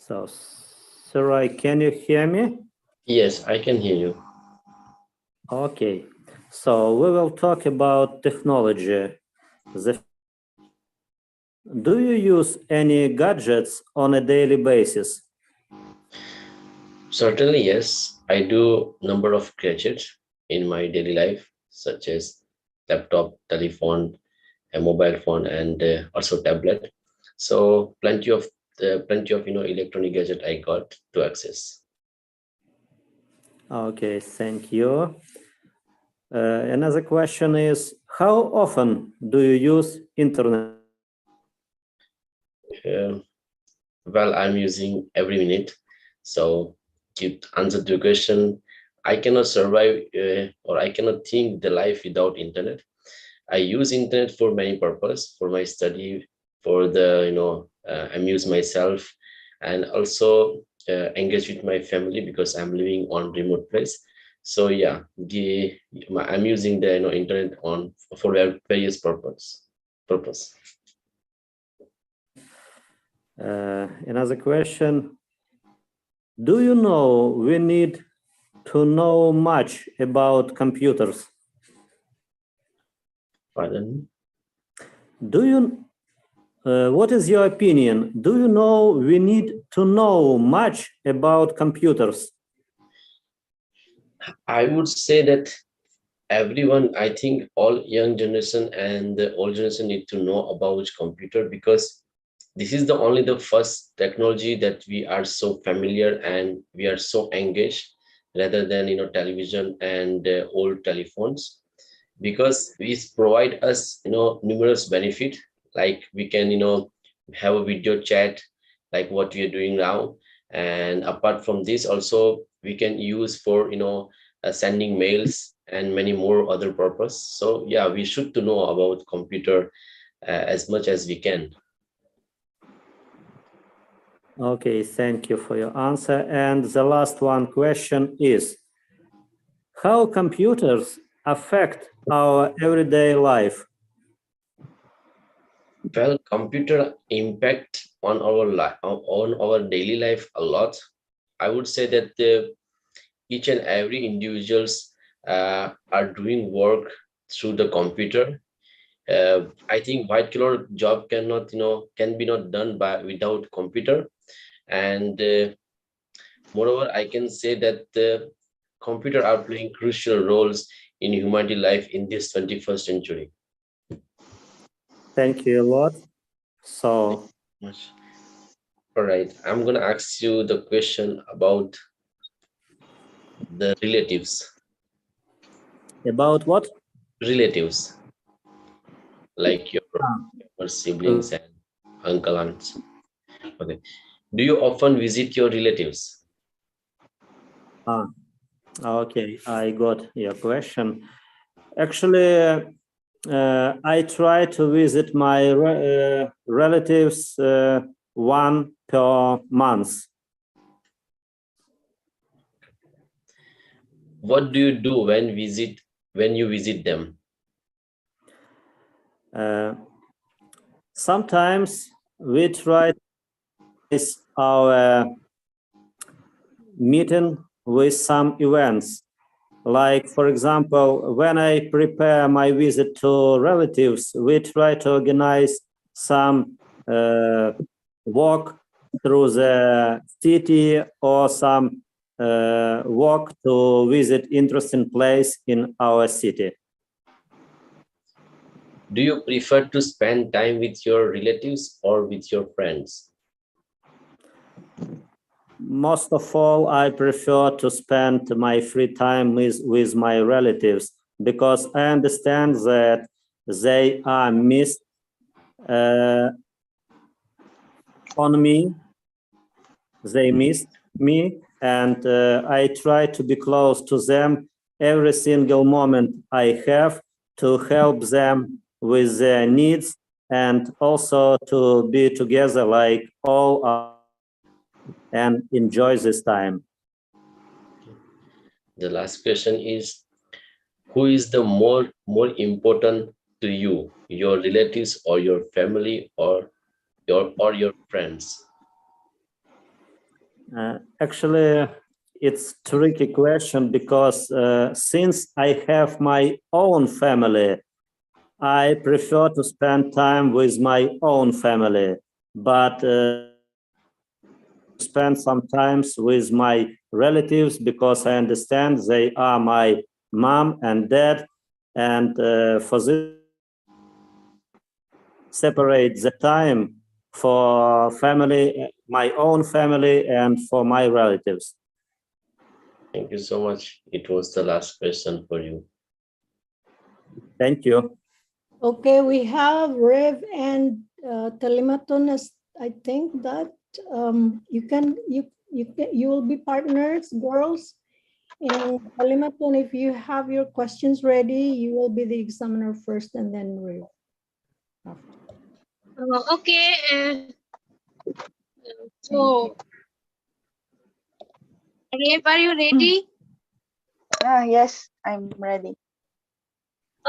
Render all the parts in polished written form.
So, Sooraj, can you hear me? Yes, I can hear you. Okay. So we will talk about technology. Do you use any gadgets on a daily basis? Certainly, yes. I do number of gadgets in my daily life, such as laptop, telephone, a mobile phone, and also tablet. So plenty of electronic gadget I got to access. Okay, thank you. Another question is, how often do you use internet? Um, well, I'm using every minute. So to answer the question, I cannot survive or I cannot think the life without internet. I use internet for many purpose, for my study, for the amuse myself, and also engage with my family because I'm living on remote place. So yeah, I'm using the internet on for various purpose. Another question, do you know we need to know much about computers? Pardon? Do you what is your opinion? Do you know we need to know much about computers? I would say that everyone, I think all young generation and the old generation need to know about computer because this is the first technology that we are so familiar and we are so engaged rather than television and old telephones because these provide us numerous benefit like we can have a video chat like what we are doing now, and apart from this also we can use for sending mails and many more other purpose. So yeah, we should to know about computer as much as we can. Okay, thank you for your answer. And the last one question is, how computers affect our everyday life? Well, computer impact on our life, on our daily life a lot. I would say that each and every individuals are doing work through the computer. I think white collar job can be not done by without computer, and moreover, I can say that the computer are playing crucial roles in humanity life in this 21st century. Thank you a lot. So, Much. All right, I'm gonna ask you the question about the relatives. about what? Relatives, like your Uh, siblings and uncle aunts. Okay. Do you often visit your relatives? ah, okay, I got your question. Actually, I try to visit my relatives one per month. What do you do when you visit them? Uh, Sometimes we try to organize our meeting with some events. Like, for example, when I prepare my visit to relatives, we try to organize some walk through the city or some walk to visit interesting place in our city. Do you prefer to spend time with your relatives or with your friends? Most of all, I prefer to spend my free time with my relatives because I understand that they are missed uh, on me. They missed me, and I try to be close to them every single moment I have to help them with their needs and also to be together like all and enjoy this time. The last question is, who is the more important to you, your relatives or your family or your friends? Actually, it's tricky question because since I have my own family, I prefer to spend time with my own family, but spend sometimes with my relatives because I understand they are my mom and dad, and for this separate the time for family, my own family, and for my relatives. Thank you so much. It was the last question for you. Thank you. Okay, we have Rev and Talimaton. I think that you will be partners, girls. And Talimaton, if you have your questions ready, you will be the examiner first, and then Rev. Okay. So, Rev, are you ready? Yes, I'm ready.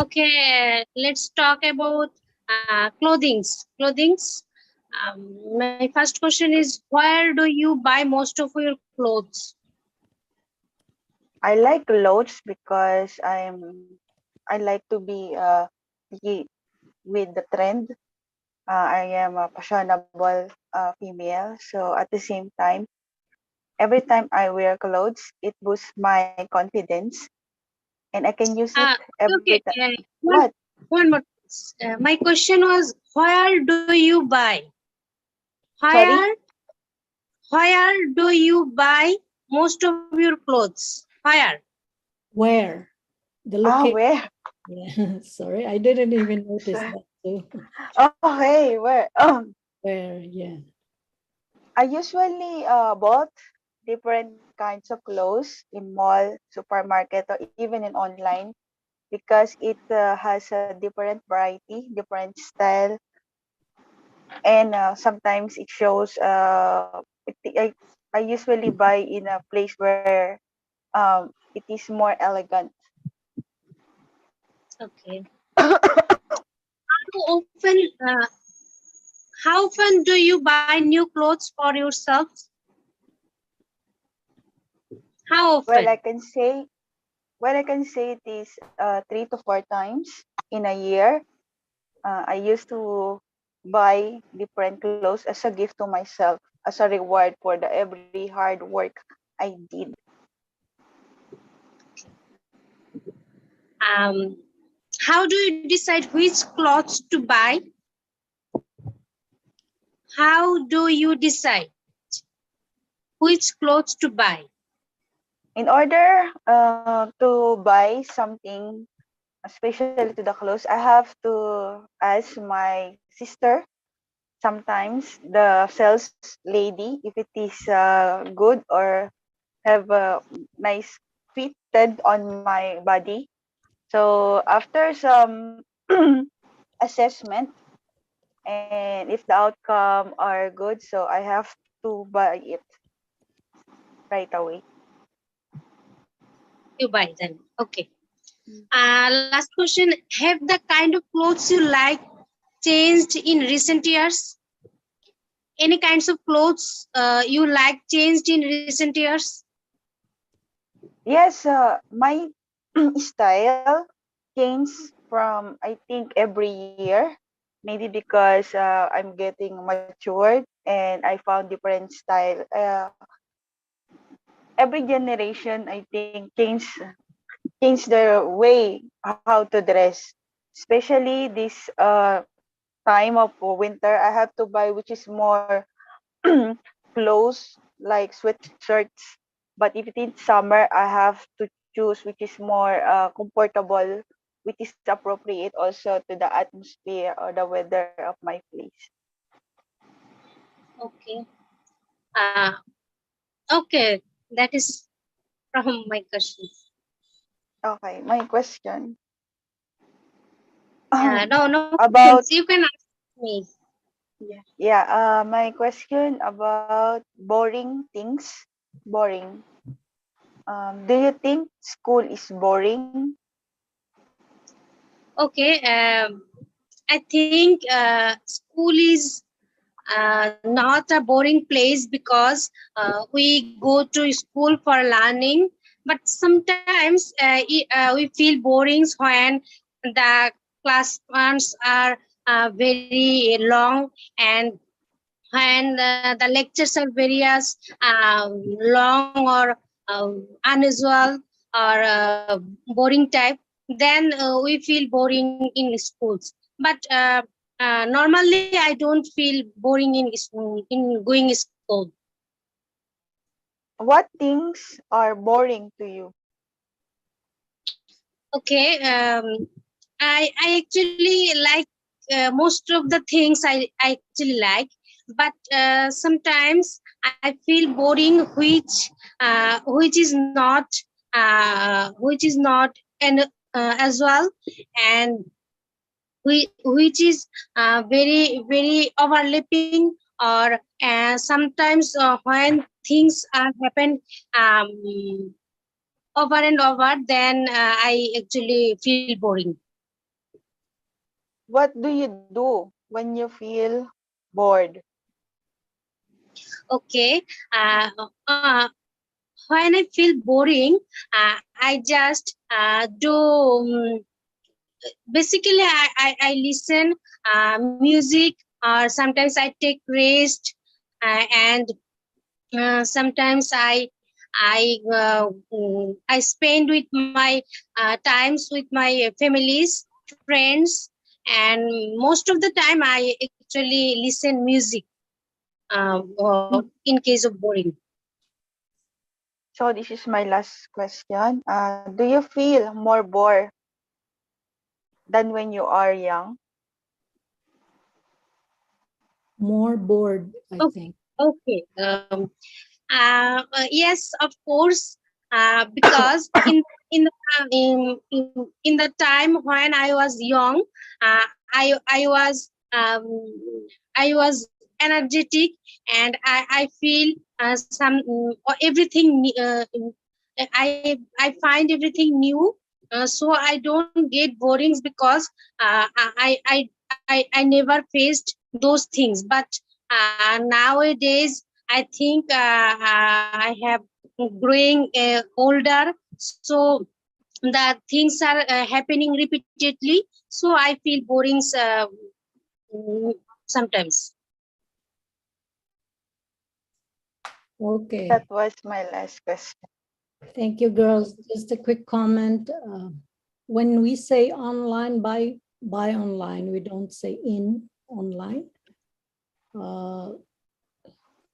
Okay, let's talk about clothings. My first question is, where do you buy most of your clothes? I like clothes because I like to be with the trend. I am a fashionable female, so at the same time, every time I wear clothes, it boosts my confidence, and I can use it every Okay, time. one, What? one more. My question was, where do you buy? Sorry? Where do you buy most of your clothes? Where? The location. Where? Yeah, sorry, I didn't even notice that too. Oh, hey, where? Where? Yeah. I usually bought different kinds of clothes in mall, supermarket, or even in online because it has a different variety, different style, and sometimes it shows. I usually buy in a place where it is more elegant. Okay. How often, uh, how often do you buy new clothes for yourself? How Well, often? I can say it is 3 to 4 times in a year. I used to buy different clothes as a gift to myself, as a reward for the every hard work I did. Um, how do you decide which clothes to buy? How do you decide which clothes to buy? In order to buy something, especially to the clothes, I have to ask my sister, sometimes the sales lady, if it is good or have a nice fitted on my body. So after some assessment, and if the outcome are good, so I have to buy it right away. You buy them. Okay. Last question. Have the kind of clothes you like changed in recent years? Any kinds of clothes you like changed in recent years? Yes, my style changes from, I think, every year. Maybe because I'm getting matured and I found different style. Every generation, I think, change their way how to dress. Especially this time of winter, I have to buy which is more clothes like sweatshirts. But if it is summer, I have to choose which is more comfortable, which is appropriate also to the atmosphere or the weather of my place. Okay. Uh, okay. That is from my questions. Okay, my question No about questions. You can ask me. my question about boring things. Boring. Do you think school is boring? Okay. I think school is not a boring place because we go to school for learning, but sometimes we feel boring when the class runs are very long, and when the lectures are various long or unusual or boring type, then we feel boring in schools. But normally I don't feel boring in going school. What things are boring to you? Okay, I actually like most of the things I actually like, but sometimes I feel boring which is not and as well, and which is very overlapping, or sometimes when things are happen um, over and over, then I actually feel boring. What do you do when you feel bored? Okay, uh, uh, when I feel boring, I just do basically I listen music, or sometimes I take rest, and sometimes I spend with my times with my families, friends, and most of the time I actually listen music in case of boring. So this is my last question. Do you feel more bored than when you are young? More bored, I Oh, think. okay. Yes, of course. Because in the time when I was young, I was I was energetic, and I feel everything. I find everything new. So I don't get boring because I never faced those things. But nowadays I think I have growing older, so the things are happening repeatedly, so I feel boring mm, sometimes. Okay. That was my last question. Thank you, girls. Just a quick comment. When we say online, buy online, we don't say in online.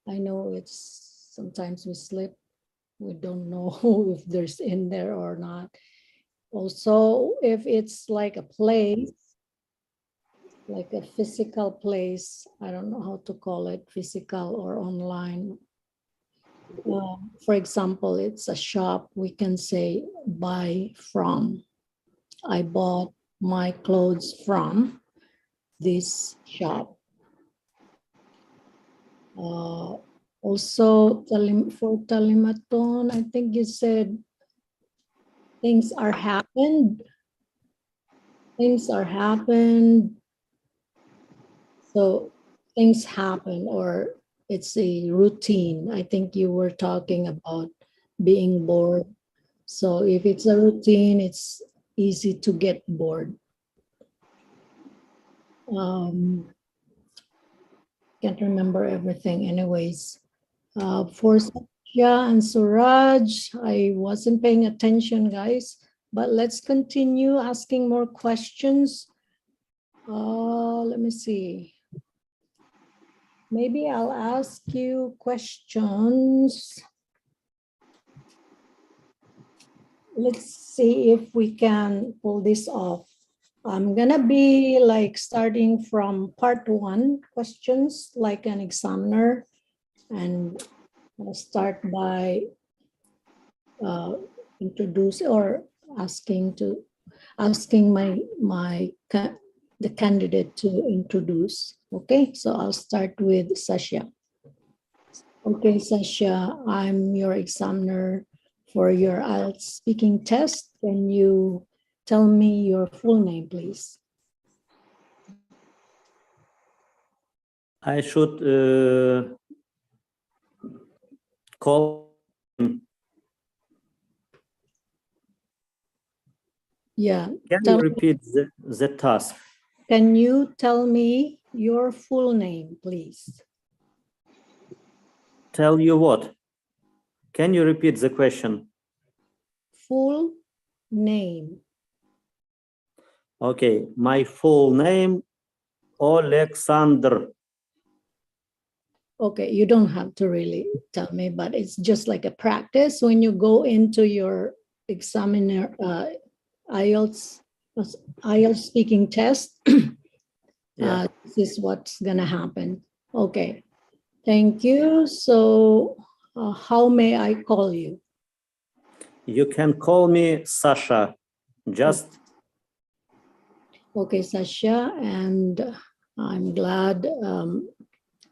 I know it's sometimes we slip. We don't know if there's in there or not. Also, if it's like a place, like a physical place, I don't know how to call it, physical or online. For example, it's a shop, we can say buy from. I bought my clothes from this shop. Also, for Talimaton, I think you said things are happened. Things are happened. So things happen, or it's a routine. I think you were talking about being bored. So if it's a routine, it's easy to get bored. Can't remember everything anyways. For Sasha and Sooraj, I wasn't paying attention, guys, but let's continue asking more questions. Let me see. Maybe I'll ask you questions. Let's see if we can pull this off. I'm gonna be like starting from part 1 questions like an examiner, and I'll start by introduce or asking the candidate to introduce. Okay, so I'll start with Sasha. Okay, Sasha, I'm your examiner for your IELTS speaking test. Can you tell me your full name, please? I should call him. Yeah. Can you Tell, repeat the task? can you tell me your full name, please? Tell you what? Can you repeat the question? Full name. Okay, my full name, Alexander. Okay, you don't have to really tell me, but it's just like a practice when you go into your examiner IELTS speaking test. Yeah. This is what's gonna happen. Okay, thank you. So how may I call you? You can call me Sasha. Just Okay, Sasha, and I'm glad,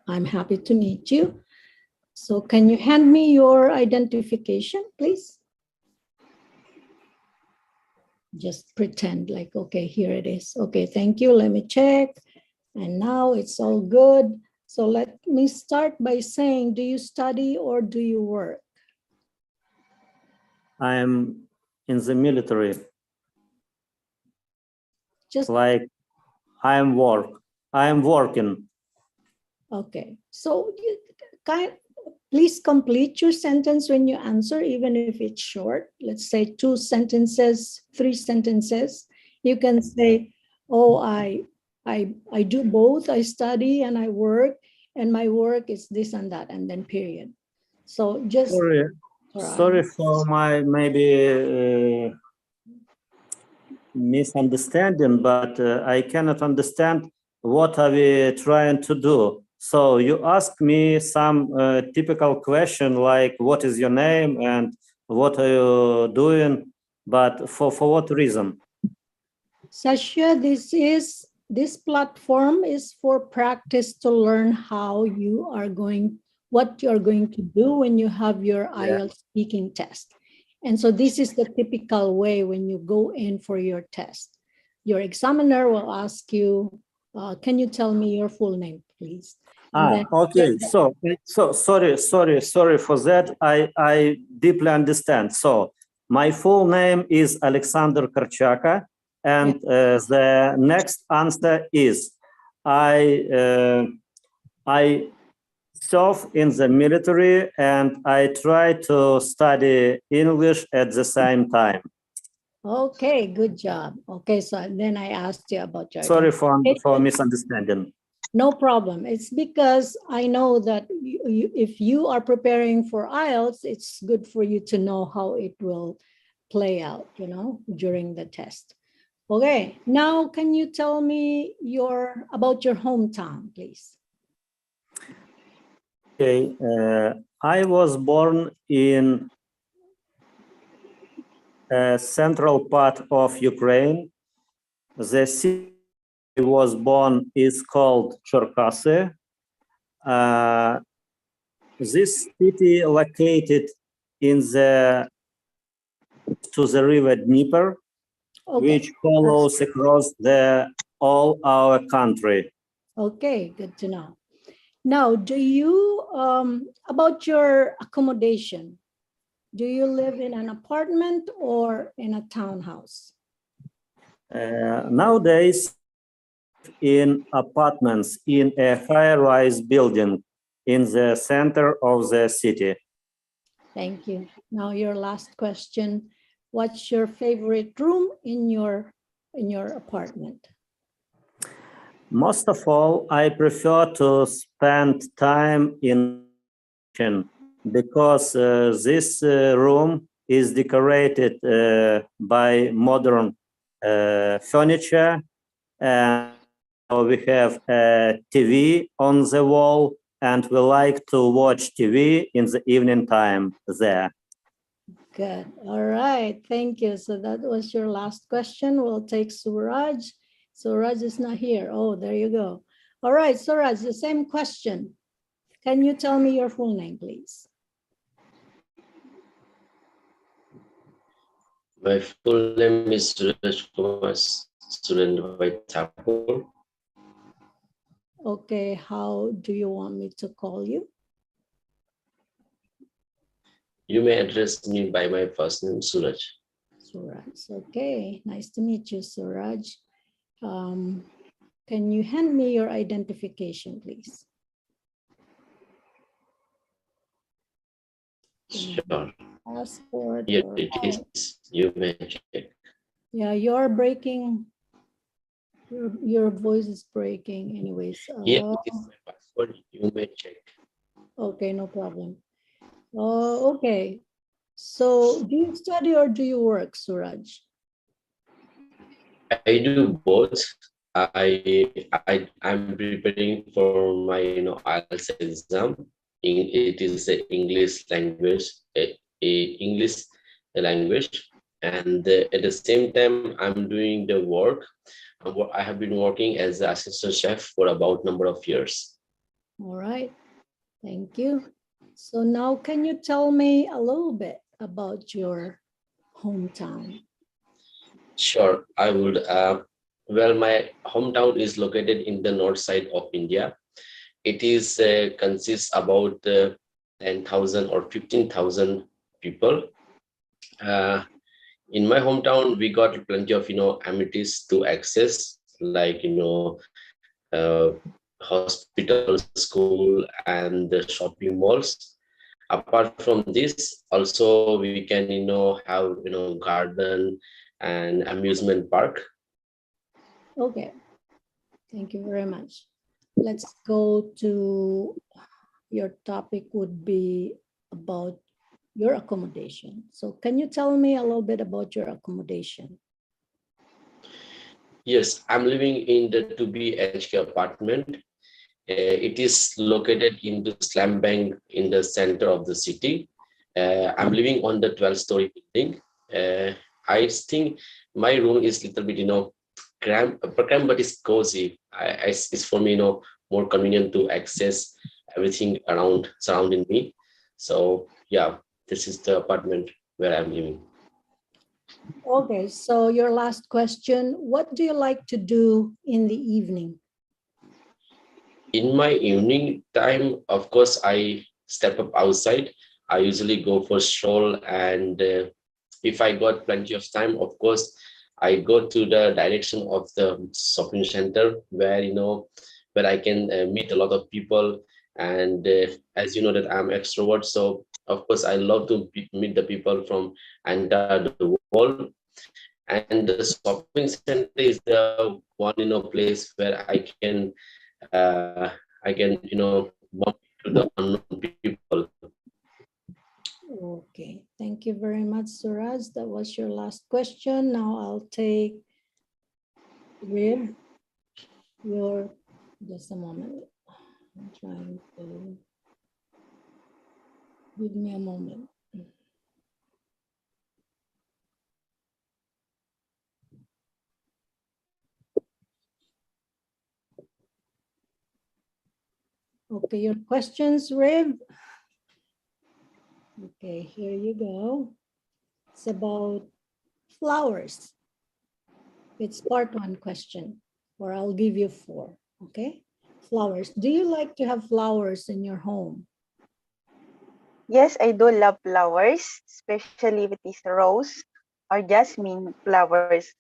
I'm happy to meet you. So can you hand me your identification, please? Just pretend like, okay, here it is. Okay, thank you. Let me check. And now it's all good. So let me start by saying, do you study or do you work? I am in the military. Just Like I am working. okay. So please complete your sentence when you answer, even if it's short. Let's say 2 sentences, 3 sentences. You can say, oh, I do both. I study and I work, and my work is this and that, and then period. So just Sorry for my maybe misunderstanding, but I cannot understand what are we trying to do. So you ask me some typical question like what is your name and what are you doing, but for what reason? Sasha, this platform is for practice to learn how you are going, what you're going to do when you have your IELTS speaking test. And so this is the typical way when you go in for your test. Your examiner will ask you, can you tell me your full name, please? Okay. So sorry for that. I deeply understand. So my full name is Alexander Korchaka, and the next answer is I serve in the military and I try to study English at the same time. Okay, good job. Okay, so then I asked you about your Sorry for misunderstanding. No problem. It's because I know that if you are preparing for IELTS, it's good for you to know how it will play out, during the test. Okay, now can you tell me about your hometown, please? Okay, I was born in a central part of Ukraine. The city I was born is called Cherkasy. This city located to the river Dnieper, which follows across all our country. Okay, good to know. Now, do you, about your accommodation, do you live in an apartment or in a townhouse? Nowadays, in apartments in a high-rise building in the center of the city. Thank you. Now your last question. What's your favorite room in your apartment? Most of all, I prefer to spend time in kitchen because this room is decorated by modern furniture, and we have a TV on the wall, and we like to watch TV in the evening time there. Good. All right. Thank you. So that was your last question. We'll take Sooraj. Sooraj is not here. Oh, there you go. All right, Sooraj, the same question. Can you tell me your full name, please? My full name is Suraj Kumar Surendra Thakur. Okay, how do you want me to call you? You may address me by my first name, Sooraj. Sooraj. Okay, nice to meet you, Sooraj. Can you hand me your identification, please? Sure. Passport. Here Or, it is. You may check. yeah, you're breaking. Your voice is breaking. Anyways. Here it is my passport. You may check. Okay, no problem. Okay. So, do you study or do you work, Sooraj? I do both. I'm preparing for my IELTS exam. It is the English language, English language, and at the same time I'm doing the work. I have been working as an assistant chef for about number of years. All right. Thank you. So now, can you tell me a little bit about your hometown? Sure, I would. Well, my hometown is located in the north side of India. It is consists about 10,000 or 15,000 people. In my hometown, we got plenty of amenities to access, like uh, hospital, school, and the shopping malls. Apart from this, also we can have garden and amusement park. Okay. Thank you very much. Let's go to your topic would be about your accommodation. So can you tell me a little bit about your accommodation? Yes, I'm living in the 2 BHK apartment. It is located in the slam bang in the center of the city. I'm living on the 12-story building. I think my room is little bit, cramped, but it's cozy. It's for me, more convenient to access everything around surrounding me. So yeah, this is the apartment where I'm living. Okay, so your last question, what do you like to do in the evening? In my evening time, of course, I step up outside. I usually go for stroll, and if I got plenty of time, of course, I go to the direction of the shopping center where where I can meet a lot of people. And as you know that I'm extrovert, so of course I love to meet the people from entire the world. And the shopping center is the one place where I can bump into the unknown people. Okay, thank you very much, Sooraj. That was your last question. Now I'll take Revz, just a moment. I'm trying to, give me a moment. Okay, your questions, Revz. Okay, here you go. It's about flowers. It's part one question, or I'll give you four, okay? Flowers. Do you like to have flowers in your home? Yes, I do love flowers, especially with these rose or jasmine flowers.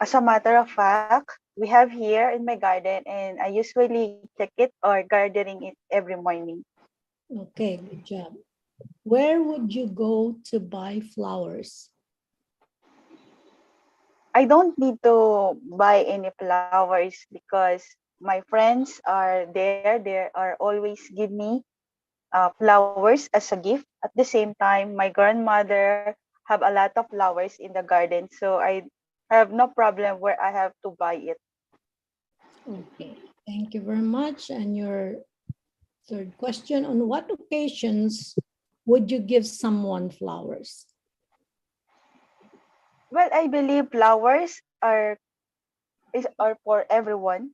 As a matter of fact, we have here in my garden, and I usually check it or gardening it every morning. Okay, good job. Where would you go to buy flowers? I don't need to buy any flowers because my friends are there. They are always give me flowers as a gift. At the same time, my grandmother have a lot of flowers in the garden, so I have no problem where I have to buy it. Okay, thank you very much. And your third question, on what occasions would you give someone flowers? Well, I believe flowers are for everyone.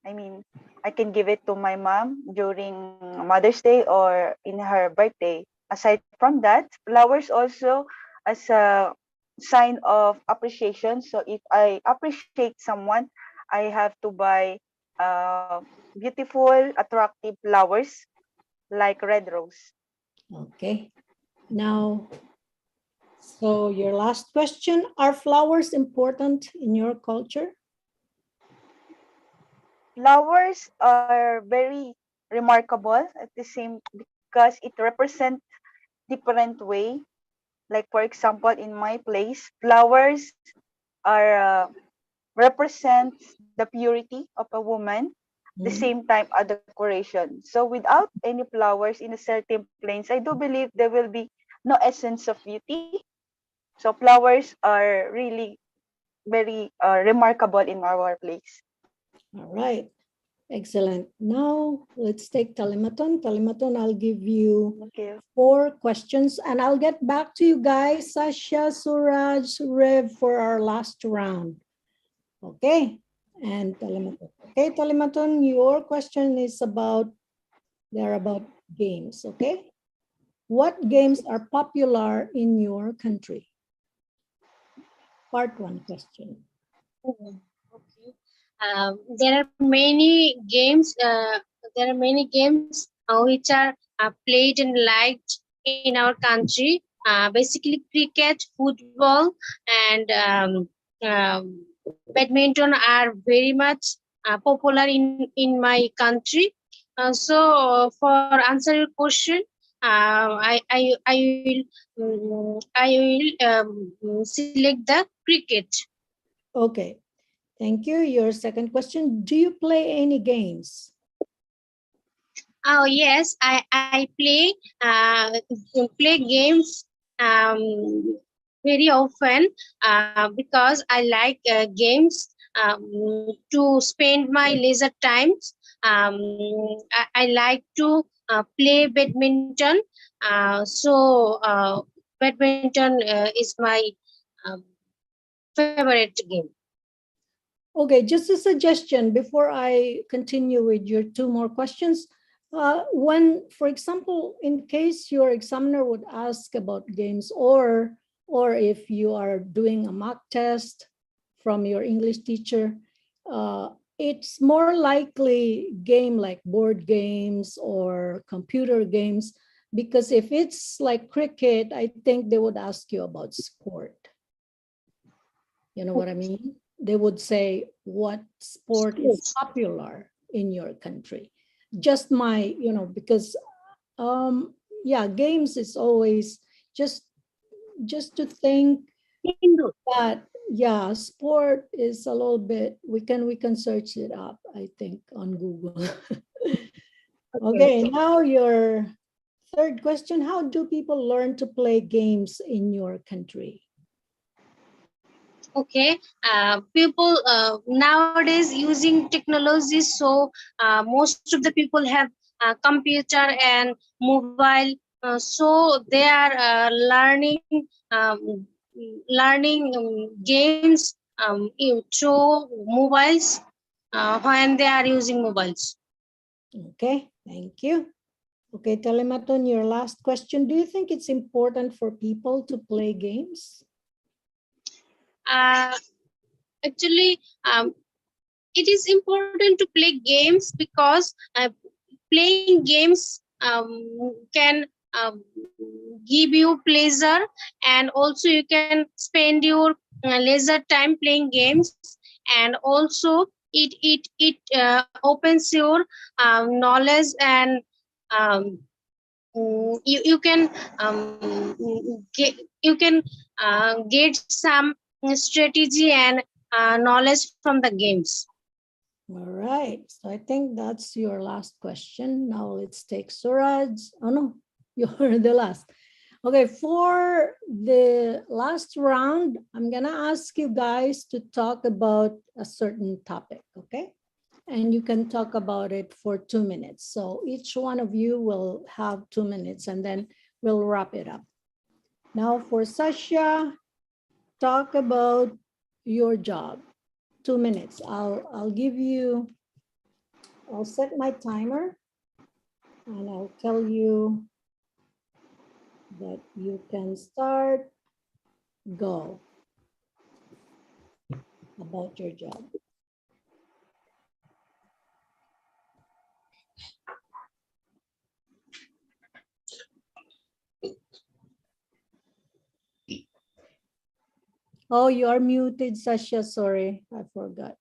I mean, I can give it to my mom during Mother's Day or in her birthday. Aside from that, flowers also as a sign of appreciation. So if I appreciate someone, I have to buy beautiful, attractive flowers like red rose. Okay. Now, so your last question, are flowers important in your culture? Flowers are very remarkable at the same because it represents different way. Like for example, in my place, flowers are represents the purity of a woman. The Mhm. same time a decoration. So without any flowers in a certain place, I do believe there will be no essence of beauty. So flowers are really very remarkable in our place. All right. Excellent. Now let's take Talimaton. Talimaton, I'll give you Thank you. 4 questions and I'll get back to you guys, Sasha, Sooraj, Rev, for our last round. Okay. And Talimaton. Okay, Talimaton, your question is about, they're about games. Okay. What games are popular in your country? Part 1 question. Okay. There are many games. There are many games which are played and liked in our country. Basically, cricket, football, and badminton are very much popular in my country. So, for answer your question, I will select the cricket. Okay. Thank you. Your second question, do you play any games? Oh yes, I play games very often because I like games to spend my leisure times. I like to play badminton. So badminton is my um, favorite game. Okay, just a suggestion before I continue with your 2 more questions. When, for example, in case your examiner would ask about games or if you are doing a mock test from your English teacher, it's more likely game like board games or computer games, because if it's like cricket, I think they would ask you about sport. You know what I mean? They would say, what sport is popular in your country? Just my, because yeah, games is always just to think Indoor. that, yeah, sport is a little bit, we can search it up, I think, on Google. Okay, now your third question, how do people learn to play games in your country? Okay, people nowadays using technology, so most of the people have computer and mobile, so they are learning games through mobiles when they are using mobiles. Okay, thank you. Okay, Talimaton, your last question. Do you think it's important for people to play games? uh, Actually, it is important to play games because playing games can give you pleasure, and also you can spend your leisure time playing games, and also it opens your knowledge, and um, you can get some strategy and knowledge from the games. All right, so I think that's your last question. Now let's take Sooraj. Oh no, you're the last. Okay, for the last round, I'm gonna ask you guys to talk about a certain topic, okay? And you can talk about it for 2 minutes. So each one of you will have 2 minutes and then we'll wrap it up. Now for Sasha, talk about your job. 2 minutes. I'll give you, I'll set my timer and I'll tell you that you can start, go about your job. Oh, you are muted, Sasha. Sorry, I forgot.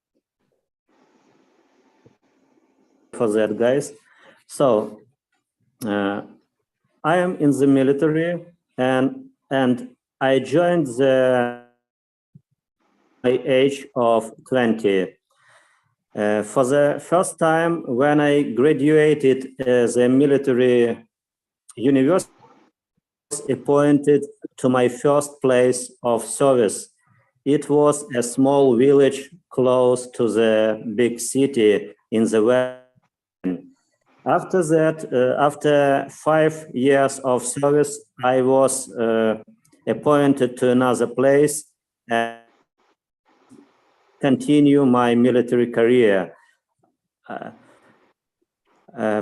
For that, guys. So I am in the military, and I joined the age of 20. For the first time, when I graduated the military university, I was appointed to my first place of service. It was a small village close to the big city in the west. After that, after 5 years of service, I was appointed to another place and continue my military career.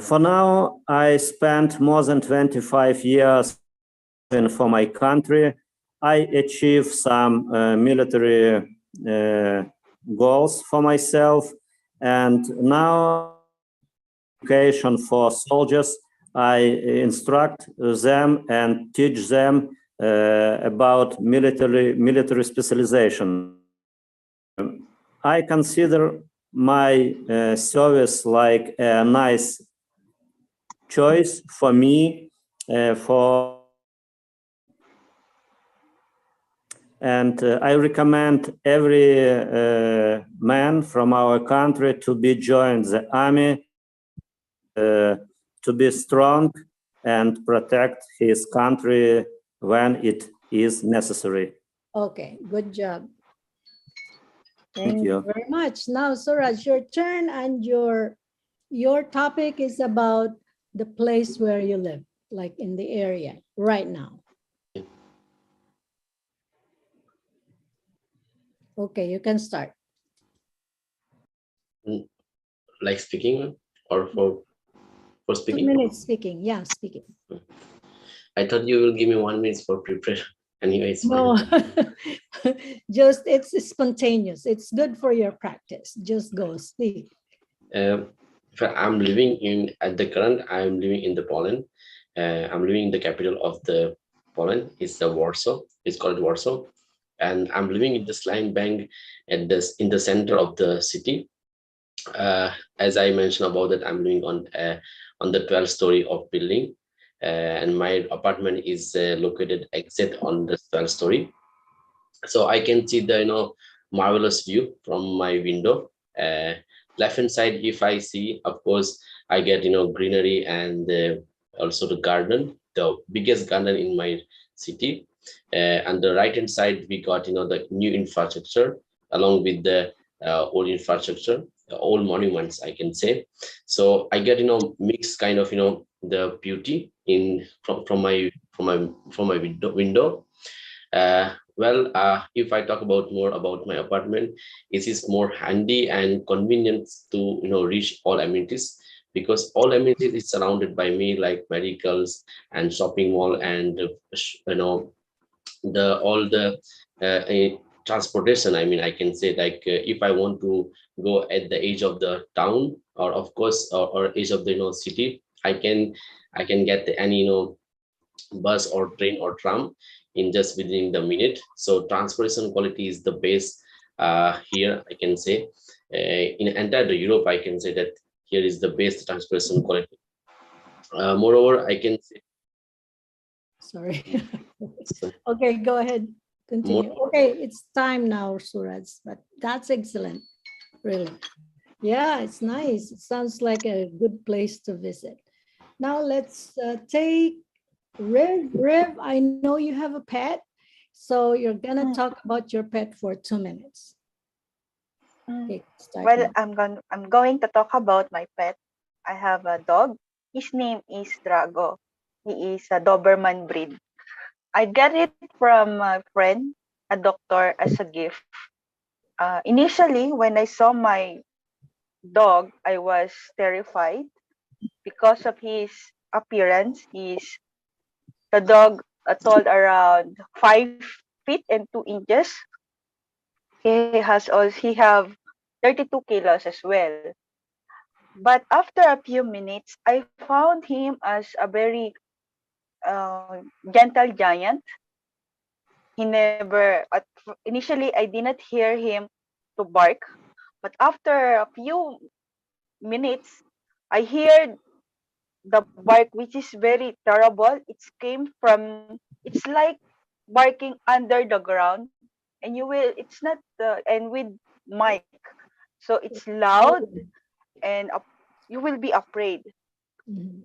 For now, I spent more than 25 years for my country. I achieved some military goals for myself, and now education for soldiers. I instruct them and teach them about military specialization. I consider my service like a nice choice for me and I recommend every man from our country to be joined the army, to be strong and protect his country when it is necessary. Okay, good job. Thank you. Very much. Now, Sooraj, your turn, and your topic is about the place where you live, like in the area right now. Okay, you can start. Like speaking or for 2 speaking? minutes speaking. Yeah, speaking. I thought you will give me 1 minute for preparation. Anyway, it's No, fine. just it's spontaneous. It's good for your practice. Just go speak. I'm living in, at the current, I'm living in the Poland. I'm living in the capital of the Poland. It's the Warsaw. It's called Warsaw. And I'm living in the slime bank at this in the center of the city. As I mentioned about that, I'm living on the 12th story of building, and my apartment is located exit on the 12th story. So I can see the marvelous view from my window. Left hand side, if I see, of course, I get greenery and also the garden, the biggest garden in my city. And the right hand side, we got the new infrastructure along with the old infrastructure, old monuments, I can say. So I get mixed kind of the beauty in from my window. If I talk about more about my apartment, it is more handy and convenient to reach all amenities, because all amenities is surrounded by me, like medicals and shopping mall and the all the transportation. I mean, I can say, like, if I want to go at the edge of the town, or of course or edge of the city, I can get any bus or train or tram in just within the minute. So transportation quality is the best here, I can say. In entire Europe, I can say that here is the best transportation quality. Moreover, I can say, Sorry. so, Okay, go ahead. Continue. Okay, it's time now, Sooraj, but that's excellent. Really. Yeah, it's nice. It sounds like a good place to visit. Now let's take Rev. Rev, I know you have a pet, so you're gonna talk about your pet for 2 minutes. Okay, start Well, now. I'm going to talk about my pet. I have a dog. His name is Drago. He is a Doberman breed. I got it from a friend, a doctor, as a gift. Initially, when I saw my dog, I was terrified because of his appearance. The dog tall around 5 feet and 2 inches. He have 32 kilos as well. But after a few minutes, I found him as a very gentle giant. He never, initially, I did not hear him to bark, but after a few minutes, I heard the bark, which is very terrible. It's like barking under the ground, and it's not, and with mic, so it's loud, and you will be afraid. Mhm.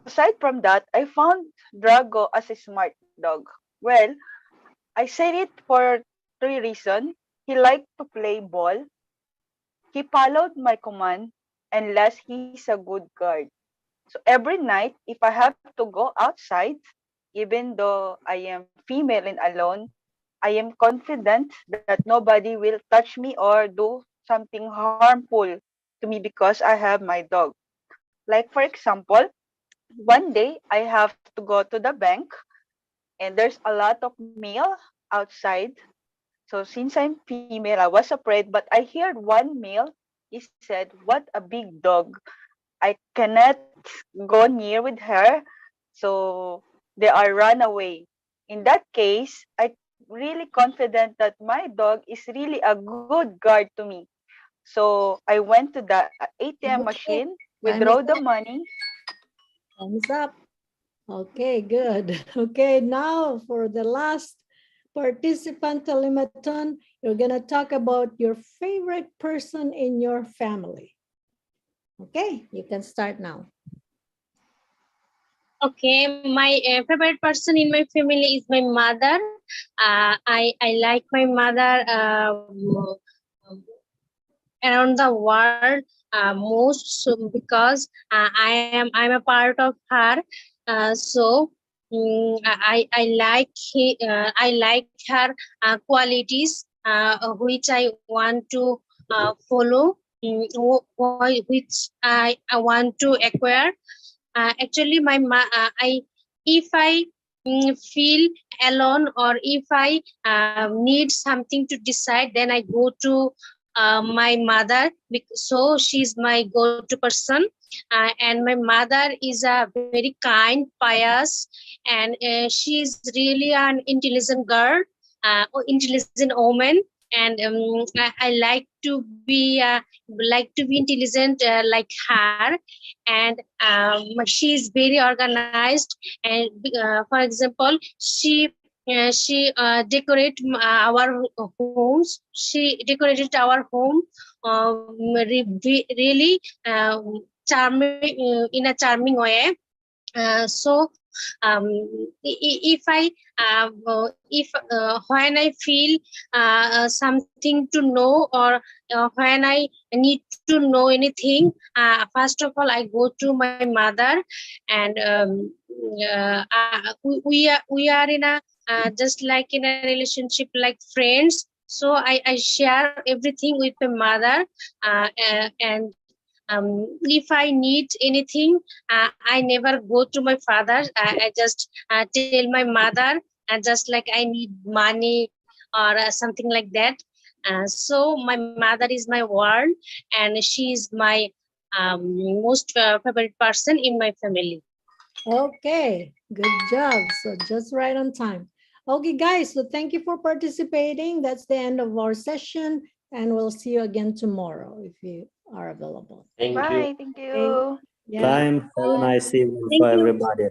Aside from that, I found Drago as a smart dog. Well, I said it for three reasons. He liked to play ball, he followed my command, and last, he's a good guard. So every night, if I have to go outside, even though I am female and alone, I am confident that nobody will touch me or do something harmful to me because I have my dog. Like, for example, one day I have to go to the bank and there's a lot of mail outside. So since I'm female, I was afraid, but I heard one male. He said, "What a big dog! I cannot go near with her." So they are run away. In that case, I really confident that my dog is really a good guard to me. So I went to the ATM Okay, machine, time is withdraw the up. money. Time is up. Okay, good. Okay, now for the last participant, Talimaton, you're gonna talk about your favorite person in your family. Okay, you can start now. Okay, my favorite person in my family is my mother. I like my mother around the world most, so because I'm a part of her. So I like I like her qualities which I want to follow, which I want to acquire. Actually, I if I feel alone, or if I need something to decide, then I go to my mother, so she's my go-to person. And my mother is a very kind, pious, and she's really an intelligent girl, intelligent woman. And I like to be intelligent like her. And she's very organized. And for example, she decorate our homes. She decorated our home really charming, in a charming way. So if I if when I feel something to know, or when I need to know anything, first of all I go to my mother. And we are in a just like in a relationship like friends. So I share everything with my mother. And if I need anything, I never go to my father. I just tell my mother, just like I need money or something like that. So my mother is my world, and she is my most favorite person in my family. Okay, good job. So just right on time. Okay, guys, so thank you for participating. That's the end of our session, and we'll see you again tomorrow if you are available. Thank you. Bye. Thank you. Yeah. Time. Have a nice evening Thank for you. everybody.